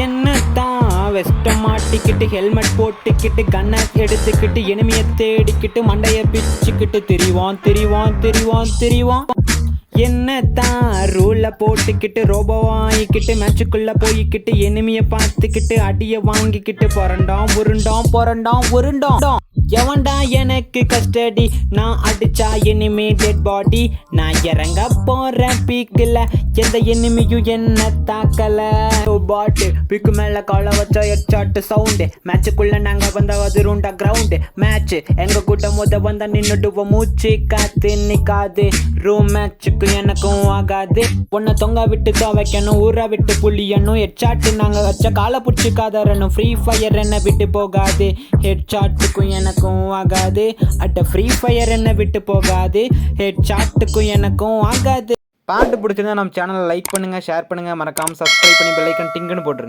என்னத்தான் வெஸ்ட மாட்டிக்கிட்டு ஹெல்மெட் போட்டுக்கிட்டு கண்ணை எடுத்துக்கிட்டு எனிமையை தேடிக்கிட்டு மண்டையை பிச்சுக்கிட்டு திரிவான். என்னத்தான் ரூலை போட்டுக்கிட்டு ரோபோ வாங்கிக்கிட்டு மேட்சுக்குள்ள போய்கிட்டு எனிமையை பார்த்துக்கிட்டு அடியை வாங்கிக்கிட்டு புரண்டோம். எவன்டா எனக்கு கஸ்டடி, நான் அடிச்சா எனிமி டெட் பாடி. நான் இறங்க போறேன் பீக்கில், எந்த எனிமியும் என்ன தாக்கல. பாட்டு பீக்கு மேல கால வச்சா ஹெட்ஷாட் சவுண்டு. மேட்சுக்குள்ள நாங்க வந்த அதிருண்டா கிரவுண்டு. மேட்ச் எங்க கூட்டம் வந்தா நின்னுடுவோம், மூச்சு காத்து நிக்காது. ரூம் மேட்சுக்கு எனக்கும் ஆகாது. உன்னை தொங்க விட்டு துவைக்கணும், ஊற விட்டு புளியணும். ஹெட்ஷாட் நாங்க வச்ச காலை பிடிச்சி காதரணும். ஃப்ரீ ஃபயர் என்ன விட்டு போகாது, ஹெட்ஷாட்டுக்கும் எனக்கும் ஆகாது. ஃப்ரீ ஃபயர் என்ன விட்டு போகாது, ஹெட்ஷாட்டுக்கும் எனக்கும் ஆகாது. பாட்டு பிடிச்சிருந்தா நம்ம சேனலை லைக் பண்ணுங்க, ஷேர் பண்ணுங்க, மறக்காம சப்ஸ்கிரைப் பண்ணி பெல் ஐகான் டிங்குன்னு போட்டுருங்க.